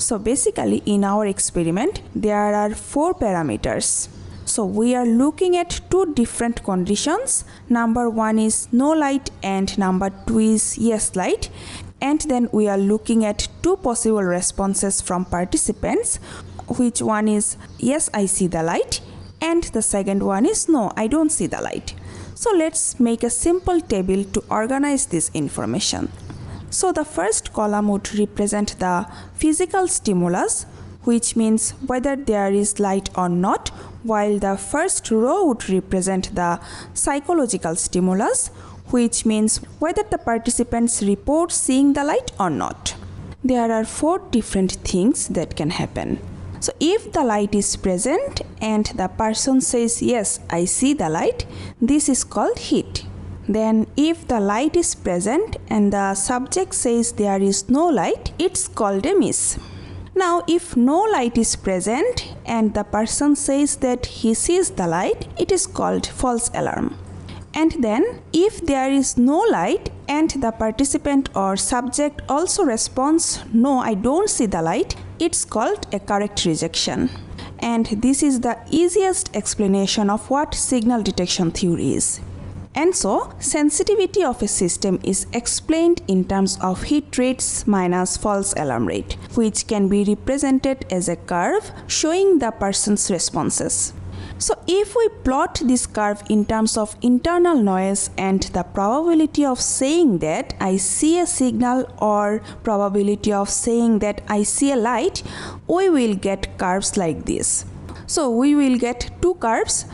So basically in our experiment there are 4 parameters. So we are looking at 2 different conditions. Number 1 is no light and number 2 is yes light. And then we are looking at 2 possible responses from participants, which one is yes, I see the light, and the second one is no, I don't see the light. So let's make a simple table to organize this information. So the first column would represent the physical stimulus, which means whether there is light or not, while the first row would represent the psychological stimulus, which means whether the participants report seeing the light or not. There are 4 different things that can happen. So if the light is present and the person says yes, I see the light, this is called hit. Then if the light is present and the subject says there is no light, it's called a miss. Now if no light is present and the person says that he sees the light, it is called false alarm. And then if there is no light and the participant or subject also responds no, I don't see the light, it's called a correct rejection. And this is the easiest explanation of what signal detection theory is. And so sensitivity of a system is explained in terms of hit rates minus false alarm rate, which can be represented as a curve showing the person's responses. So if we plot this curve in terms of internal noise and the probability of saying that I see a signal or probability of saying that I see a light, we will get curves like this. So we will get 2 curves.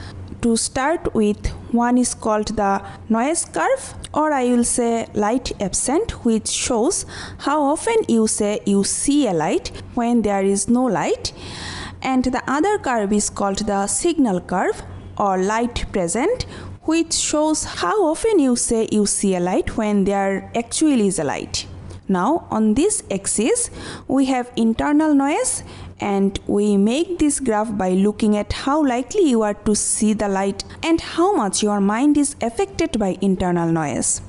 To start with, one is called the noise curve, or I will say light absent, which shows how often you say you see a light when there is no light. And the other curve is called the signal curve or light present, which shows how often you say you see a light when there actually is a light. Now on this axis we have internal noise, and we make this graph by looking at how likely you are to see the light and how much your mind is affected by internal noise.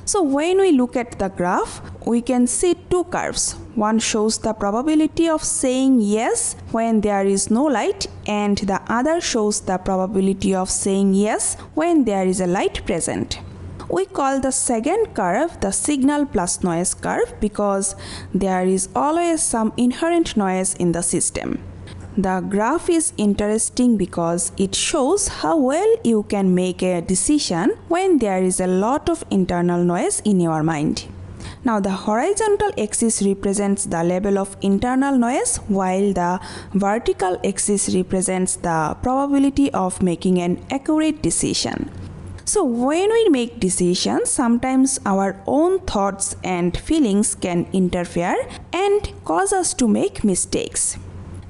So when we look at the graph, we can see 2 curves. One shows the probability of saying yes when there is no light, and the other shows the probability of saying yes when there is a light present. We call the second curve the signal plus noise curve because there is always some inherent noise in the system. The graph is interesting because it shows how well you can make a decision when there is a lot of internal noise in your mind. Now the horizontal axis represents the level of internal noise, while the vertical axis represents the probability of making an accurate decision. So when we make decisions, sometimes our own thoughts and feelings can interfere and cause us to make mistakes.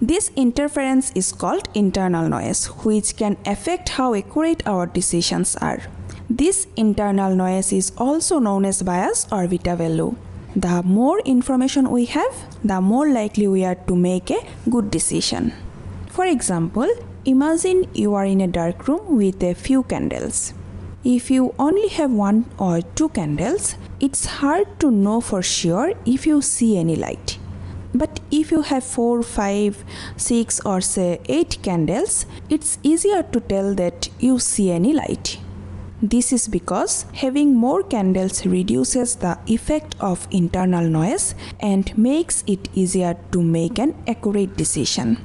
This interference is called internal noise, which can affect how accurate our decisions are. This internal noise is also known as bias or beta value. The more information we have, the more likely we are to make a good decision. For example, imagine you are in a dark room with a few candles. If you only have 1 or 2 candles, it's hard to know for sure if you see any light. But if you have 4, 5, 6 or say 8 candles, it's easier to tell that you see any light. This is because having more candles reduces the effect of internal noise and makes it easier to make an accurate decision.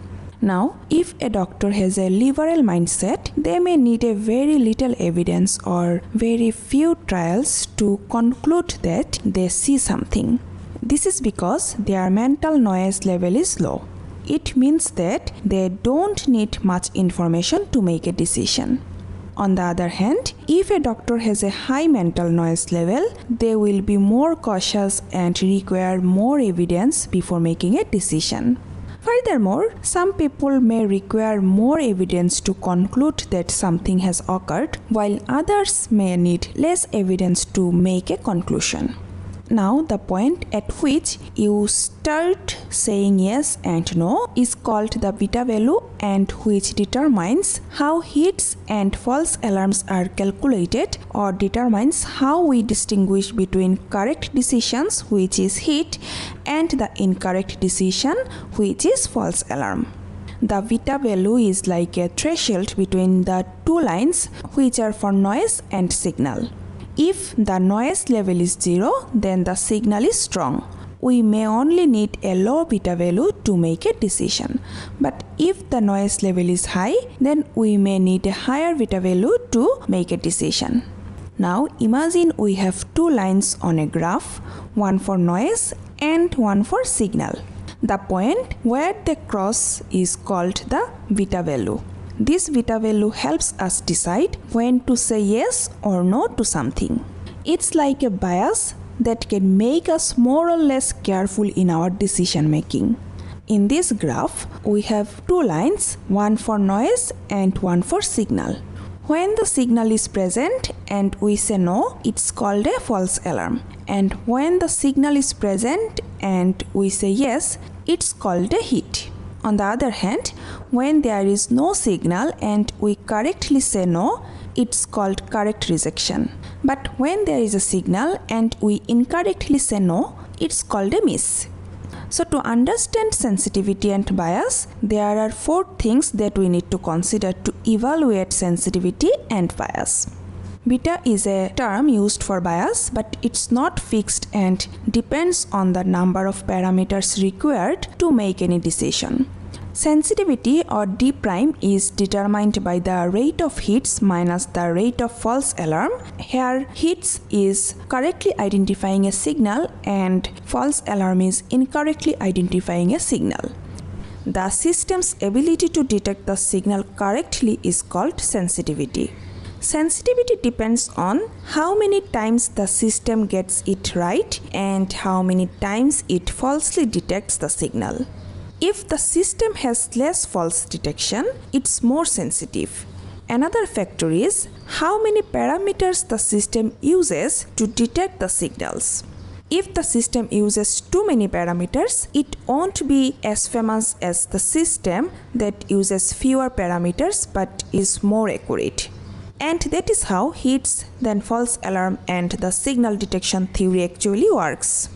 Now, if a doctor has a liberal mindset, they may need a very little evidence or very few trials to conclude that they see something. This is because their mental noise level is low. It means that they don't need much information to make a decision. On the other hand, if a doctor has a high mental noise level, they will be more cautious and require more evidence before making a decision. Furthermore, some people may require more evidence to conclude that something has occurred, while others may need less evidence to make a conclusion. Now the point at which you start saying yes and no is called the beta value, and which determines how hits and false alarms are calculated, or determines how we distinguish between correct decisions, which is hit, and the incorrect decision, which is false alarm. The beta value is like a threshold between the two lines, which are for noise and signal. If the noise level is 0, then the signal is strong. We may only need a low beta value to make a decision. But if the noise level is high, then we may need a higher beta value to make a decision. Now imagine we have two lines on a graph, one for noise and one for signal. The point where they cross is called the beta value. This beta value helps us decide when to say yes or no to something. It's like a bias that can make us more or less careful in our decision making. In this graph, we have two lines, one for noise and one for signal. When the signal is present and we say no, it's called a false alarm. And when the signal is present and we say yes, it's called a hit. On the other hand, when there is no signal and we correctly say no, it's called correct rejection. But when there is a signal and we incorrectly say no, it's called a miss. So to understand sensitivity and bias, there are 4 things that we need to consider to evaluate sensitivity and bias. Beta is a term used for bias, but it's not fixed and depends on the number of parameters required to make any decision. Sensitivity, or D prime, is determined by the rate of hits minus the rate of false alarm. Here hits is correctly identifying a signal and false alarm is incorrectly identifying a signal. The system's ability to detect the signal correctly is called sensitivity. Sensitivity depends on how many times the system gets it right and how many times it falsely detects the signal. If the system has less false detection, it's more sensitive. Another factor is how many parameters the system uses to detect the signals. If the system uses too many parameters, it won't be as famous as the system that uses fewer parameters but is more accurate. And that is how hits, then false alarm, and the signal detection theory actually works.